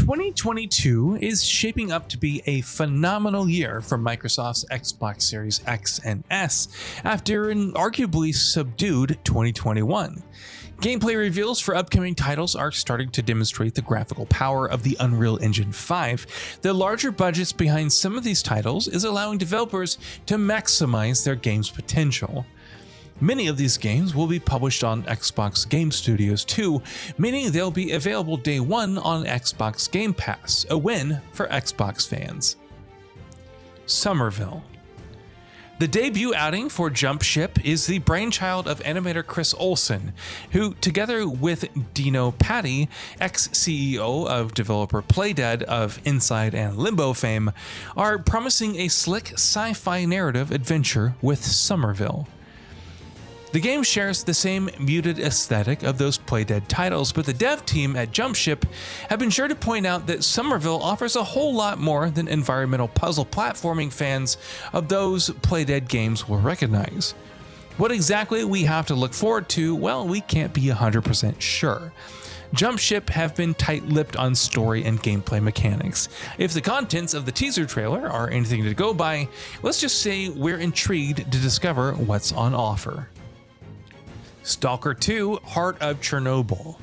2022 is shaping up to be a phenomenal year for Microsoft's Xbox Series X and S after an arguably subdued 2021. Gameplay reveals for upcoming titles are starting to demonstrate the graphical power of the Unreal Engine 5. The larger budgets behind some of these titles is allowing developers to maximize their game's potential. Many of these games will be published on Xbox Game Studios too, meaning they'll be available day one on Xbox Game Pass, a win for Xbox fans. SOMERVILLE. The debut outing for Jump Ship is the brainchild of animator Chris Olsen, who, together with Dino Patti, ex-CEO of developer Playdead of Inside and Limbo fame, are promising a slick sci-fi narrative adventure with SOMERVILLE. The game shares the same muted aesthetic of those Playdead titles, but the dev team at Jump Ship have been sure to point out that SOMERVILLE offers a whole lot more than environmental puzzle platforming fans of those Playdead games will recognize. What exactly we have to look forward to, well, we can't be 100% sure. Jump Ship have been tight-lipped on story and gameplay mechanics. If the contents of the teaser trailer are anything to go by, let's just say we're intrigued to discover what's on offer. Stalker 2: Heart of Chernobyl.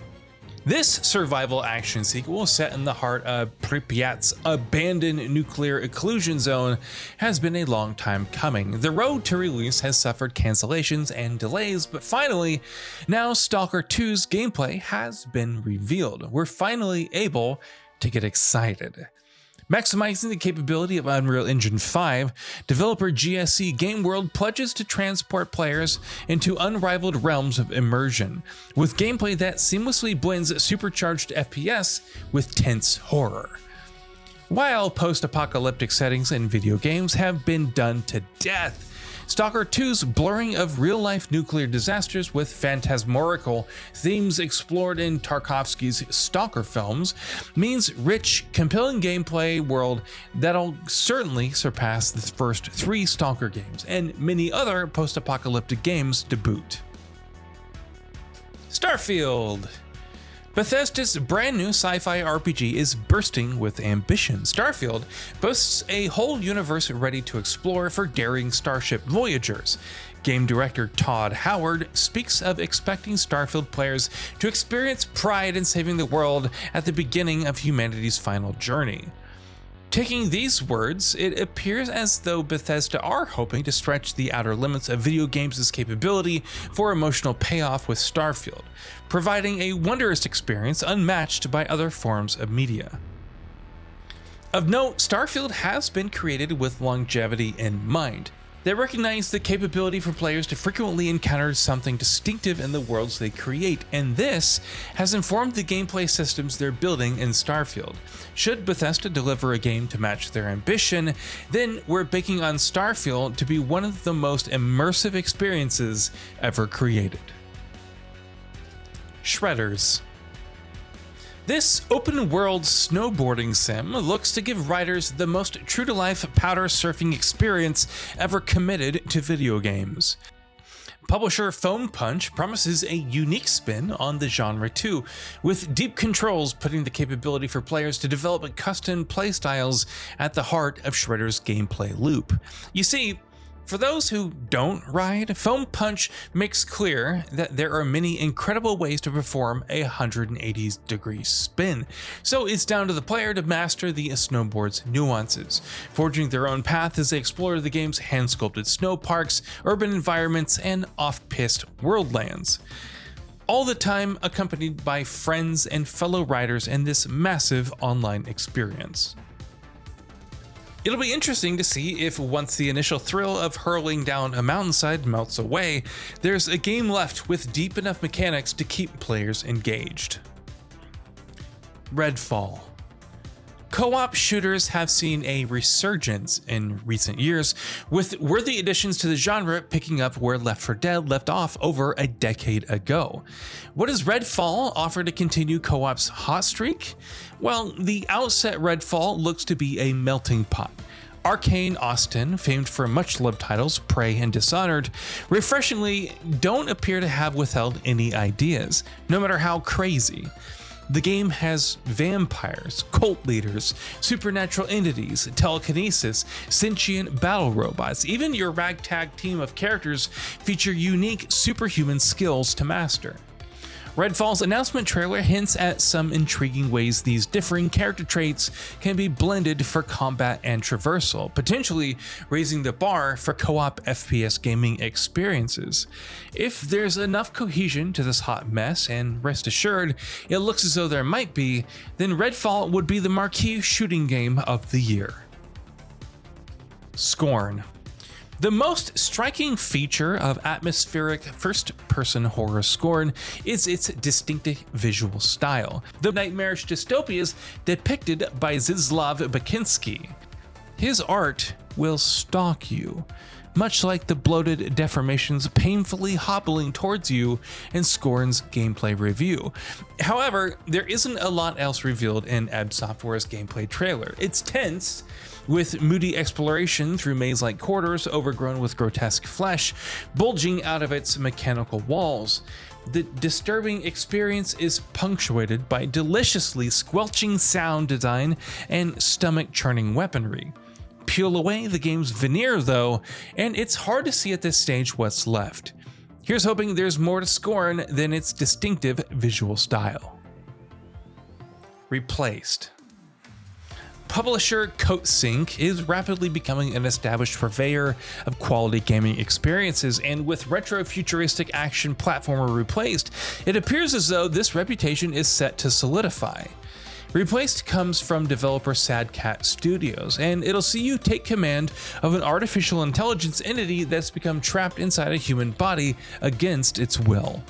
This survival action sequel set in the heart of Pripyat's abandoned nuclear exclusion zone has been a long time coming. The road to release has suffered cancellations and delays, but finally, now Stalker 2's gameplay has been revealed. We're finally able to get excited. Maximizing the capability of Unreal Engine 5, developer GSC Game World pledges to transport players into unrivaled realms of immersion, with gameplay that seamlessly blends supercharged FPS with tense horror. While post-apocalyptic settings in video games have been done to death, Stalker 2's blurring of real-life nuclear disasters with phantasmorical themes explored in Tarkovsky's Stalker films means rich, compelling gameplay world that'll certainly surpass the first 3 Stalker games and many other post-apocalyptic games to boot. STARFIELD. Bethesda's brand new sci-fi RPG is bursting with ambition. STARFIELD boasts a whole universe ready to explore for daring starship voyagers. Game director Todd Howard speaks of expecting STARFIELD players to experience pride in saving the world at the beginning of humanity's final journey. Taking these words, it appears as though Bethesda are hoping to stretch the outer limits of video games' capability for emotional payoff with STARFIELD, providing a wondrous experience unmatched by other forms of media. Of note, STARFIELD has been created with longevity in mind. They recognize the capability for players to frequently encounter something distinctive in the worlds they create, and this has informed the gameplay systems they're building in STARFIELD. Should Bethesda deliver a game to match their ambition, then we're banking on STARFIELD to be one of the most immersive experiences ever created. Shredders. This open-world snowboarding sim looks to give riders the most true-to-life powder surfing experience ever committed to video games. Publisher Foam Punch promises a unique spin on the genre too, with deep controls putting the capability for players to develop custom playstyles at the heart of Shredder's gameplay loop. You see, for those who don't ride, Foam Punch makes clear that there are many incredible ways to perform a 180-degree spin, so it's down to the player to master the snowboard's nuances, forging their own path as they explore the game's hand-sculpted snow parks, urban environments, and off-piste worldlands. All the time accompanied by friends and fellow riders in this massive online experience. It'll be interesting to see if once the initial thrill of hurling down a mountainside melts away, there's a game left with deep enough mechanics to keep players engaged. REDFALL. Co-op shooters have seen a resurgence in recent years, with worthy additions to the genre picking up where Left 4 Dead left off over a decade ago. What does REDFALL offer to continue co-op's hot streak? Well, the outset REDFALL looks to be a melting pot. Arcane Austin, famed for much-loved titles Prey and Dishonored, refreshingly don't appear to have withheld any ideas, no matter how crazy. The game has vampires, cult leaders, supernatural entities, telekinesis, sentient battle robots. Even your ragtag team of characters feature unique superhuman skills to master. Redfall's announcement trailer hints at some intriguing ways these differing character traits can be blended for combat and traversal, potentially raising the bar for co-op FPS gaming experiences. If there's enough cohesion to this hot mess, and rest assured, it looks as though there might be, then Redfall would be the marquee shooting game of the year. SCORN. The most striking feature of atmospheric first-person horror SCORN is its distinctive visual style, the nightmarish dystopias depicted by Zdzislaw Bekinski. His art will stalk you, much like the bloated deformations painfully hobbling towards you in SCORN's gameplay review. However, there isn't a lot else revealed in id Software's gameplay trailer. It's tense, with moody exploration through maze-like corridors overgrown with grotesque flesh bulging out of its mechanical walls. The disturbing experience is punctuated by deliciously squelching sound design and stomach-churning weaponry. Peel away the game's veneer though, and it's hard to see at this stage what's left. Here's hoping there's more to SCORN than its distinctive visual style. Replaced. Publisher Coatsink is rapidly becoming an established purveyor of quality gaming experiences, and with retro-futuristic action platformer Replaced, it appears as though this reputation is set to solidify. Replaced comes from developer SAGA Studios, and it'll see you take command of an artificial intelligence entity that's become trapped inside a human body against its will.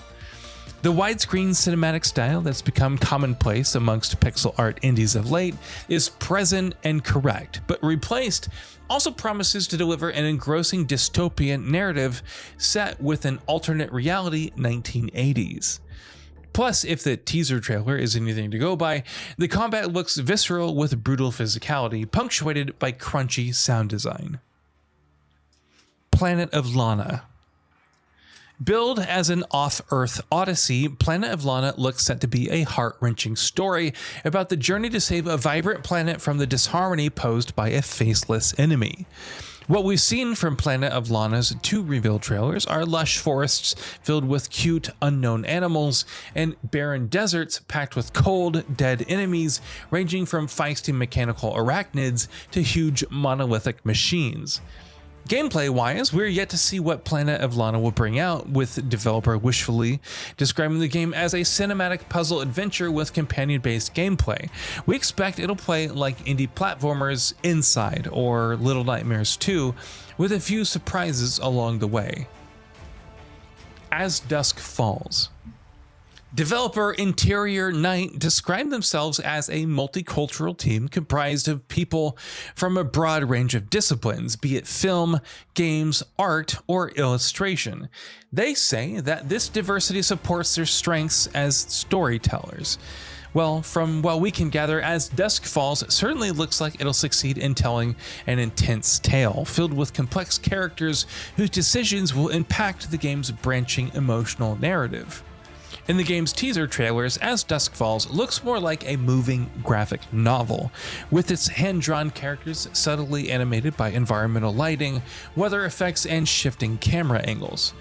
The widescreen cinematic style that's become commonplace amongst pixel art indies of late is present and correct, but Replaced also promises to deliver an engrossing dystopian narrative set with an alternate reality 1980s. Plus, if the teaser trailer is anything to go by, the combat looks visceral with brutal physicality, punctuated by crunchy sound design. Planet of Lana. Billed as an off-Earth odyssey, Planet of Lana looks set to be a heart-wrenching story about the journey to save a vibrant planet from the disharmony posed by a faceless enemy. What we've seen from Planet of Lana's 2 reveal trailers are lush forests filled with cute, unknown animals, and barren deserts packed with cold, dead enemies ranging from feisty mechanical arachnids to huge monolithic machines. Gameplay-wise, we're yet to see what Planet of Lana will bring out, with developer wishfully describing the game as a cinematic puzzle adventure with companion-based gameplay. We expect it'll play like indie platformers Inside or Little Nightmares 2, with a few surprises along the way. As Dusk Falls. Developer Interior Night described themselves as a multicultural team comprised of people from a broad range of disciplines, be it film, games, art, or illustration. They say that this diversity supports their strengths as storytellers. Well, from what we can gather, As Dusk Falls certainly looks like it'll succeed in telling an intense tale, filled with complex characters whose decisions will impact the game's branching emotional narrative. In the game's teaser trailers, As Dusk Falls looks more like a moving graphic novel, with its hand-drawn characters subtly animated by environmental lighting, weather effects, and shifting camera angles.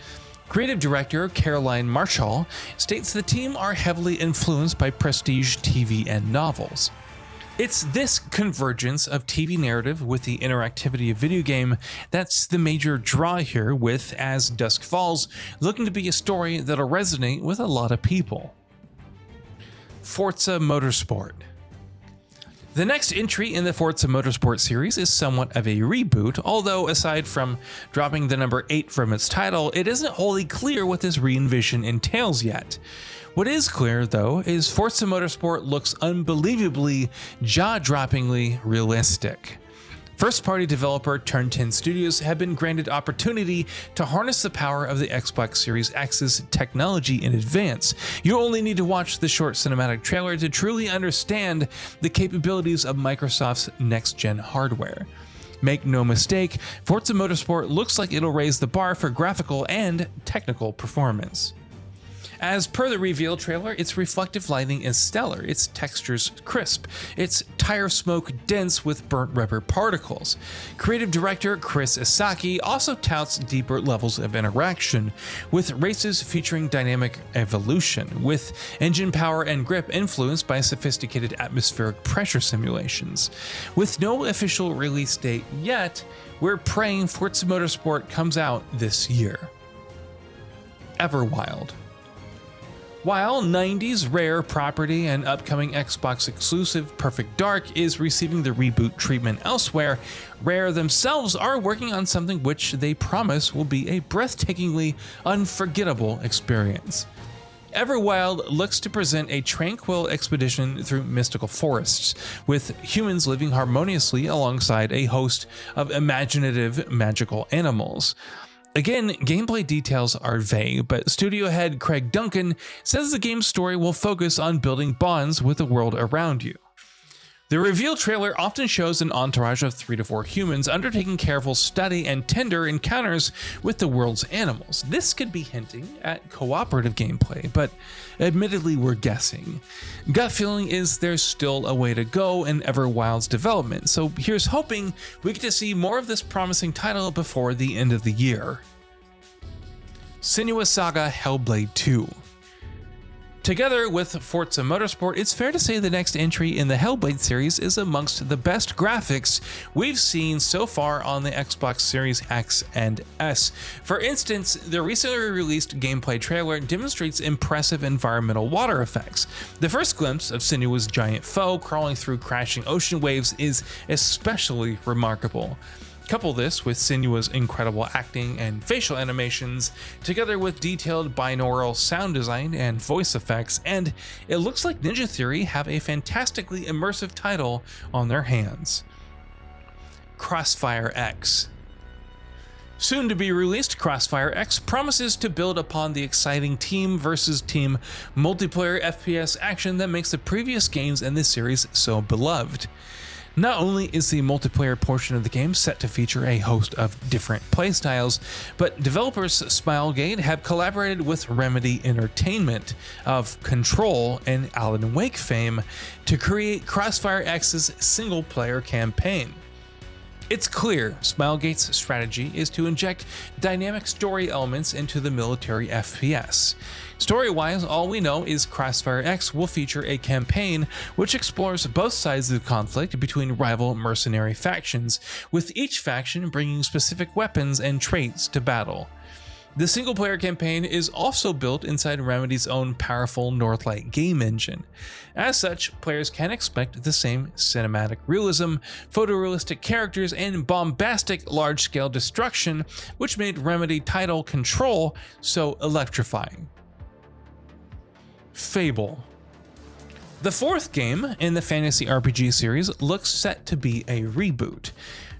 Creative director Caroline Marshall states the team are heavily influenced by prestige TV and novels. It's this convergence of TV narrative with the interactivity of video game that's the major draw here, with As Dusk Falls looking to be a story that'll resonate with a lot of people. Forza Motorsport. The next entry in the Forza Motorsport series is somewhat of a reboot, although aside from dropping the number 8 from its title, it isn't wholly clear what this re-envision entails yet. What is clear, though, is Forza Motorsport looks unbelievably, jaw-droppingly realistic. First-party developer Turn 10 Studios have been granted opportunity to harness the power of the Xbox Series X's technology in advance. You only need to watch the short cinematic trailer to truly understand the capabilities of Microsoft's next-gen hardware. Make no mistake, Forza Motorsport looks like it'll raise the bar for graphical and technical performance. As per the reveal trailer, its reflective lighting is stellar, its textures crisp, its tire smoke dense with burnt rubber particles. Creative director Chris Isaki also touts deeper levels of interaction, with races featuring dynamic evolution, with engine power and grip influenced by sophisticated atmospheric pressure simulations. With no official release date yet, we're praying Forza Motorsport comes out this year. EVERWILD. While 90s rare property and upcoming Xbox exclusive Perfect Dark is receiving the reboot treatment elsewhere, Rare themselves are working on something which they promise will be a breathtakingly unforgettable experience. EVERWILD looks to present a tranquil expedition through mystical forests, with humans living harmoniously alongside a host of imaginative magical animals. Again, gameplay details are vague, but studio head Craig Duncan says the game's story will focus on building bonds with the world around you. The reveal trailer often shows an entourage of 3 to 4 humans undertaking careful study and tender encounters with the world's animals. This could be hinting at cooperative gameplay, but admittedly we're guessing. Gut feeling is there's still a way to go in EverWild's development, so here's hoping we get to see more of this promising title before the end of the year. SENUA'S Saga HELLBLADE 2. Together with Forza Motorsport, it's fair to say the next entry in the HELLBLADE series is amongst the best graphics we've seen so far on the Xbox Series X and S. For instance, the recently released gameplay trailer demonstrates impressive environmental water effects. The first glimpse of Senua's giant foe crawling through crashing ocean waves is especially remarkable. Couple this with Senua's incredible acting and facial animations, together with detailed binaural sound design and voice effects, and it looks like Ninja Theory have a fantastically immersive title on their hands. CROSSFIREX. Soon to be released, CrossFireX promises to build upon the exciting team versus team multiplayer FPS action that makes the previous games in this series so beloved. Not only is the multiplayer portion of the game set to feature a host of different playstyles, but developers Smilegate have collaborated with Remedy Entertainment of Control and Alan Wake fame to create CrossFireX's single-player campaign. It's clear Smilegate's strategy is to inject dynamic story elements into the military FPS. Story-wise, all we know is CrossFireX will feature a campaign which explores both sides of the conflict between rival mercenary factions, with each faction bringing specific weapons and traits to battle. The single-player campaign is also built inside Remedy's own powerful Northlight game engine. As such, players can expect the same cinematic realism, photorealistic characters, and bombastic large-scale destruction, which made Remedy title Control so electrifying. FABLE. The fourth game in the fantasy RPG series looks set to be a reboot.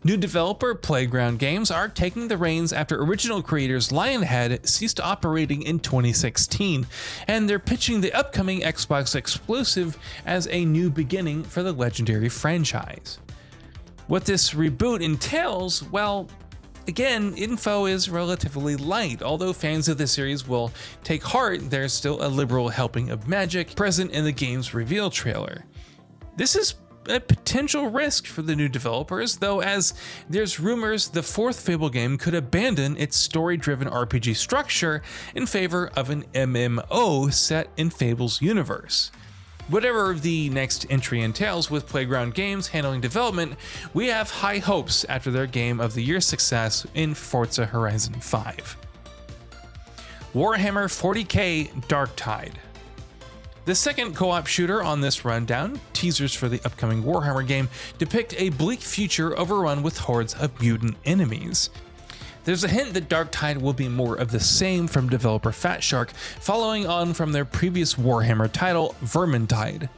New developer Playground Games are taking the reins after original creators Lionhead ceased operating in 2016, and they're pitching the upcoming Xbox exclusive as a new beginning for the legendary franchise. What this reboot entails, well, again, info is relatively light. Although fans of the series will take heart, there's still a liberal helping of magic present in the game's reveal trailer. This is a potential risk for the new developers, though, as there's rumors the fourth Fable game could abandon its story-driven RPG structure in favor of an MMO set in Fable's universe. Whatever the next entry entails, with Playground Games handling development, we have high hopes after their Game of the Year success in Forza Horizon 5. Warhammer 40k Darktide. The second co-op shooter on this rundown, teasers for the upcoming Warhammer game depict a bleak future overrun with hordes of mutant enemies. There's a hint that Darktide will be more of the same from developer Fatshark, following on from their previous Warhammer title, Vermintide.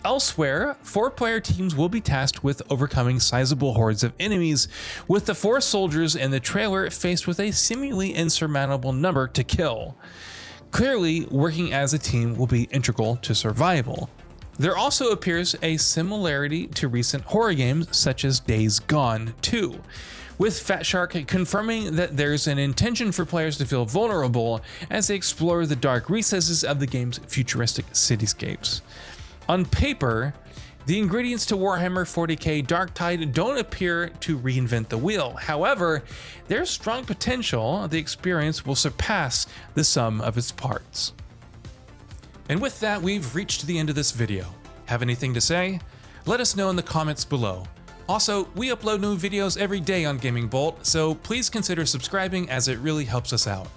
Elsewhere, 4-player teams will be tasked with overcoming sizable hordes of enemies, with the 4 soldiers in the trailer faced with a seemingly insurmountable number to kill. Clearly, working as a team will be integral to survival. There also appears a similarity to recent horror games such as Days Gone 2, with Fat Shark confirming that there's an intention for players to feel vulnerable as they explore the dark recesses of the game's futuristic cityscapes. On paper, the ingredients to Warhammer 40k Darktide don't appear to reinvent the wheel. However, there's strong potential the experience will surpass the sum of its parts. And with that, we've reached the end of this video. Have anything to say? Let us know in the comments below. Also, we upload new videos every day on Gaming Bolt, so please consider subscribing as it really helps us out.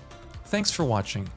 Thanks for watching.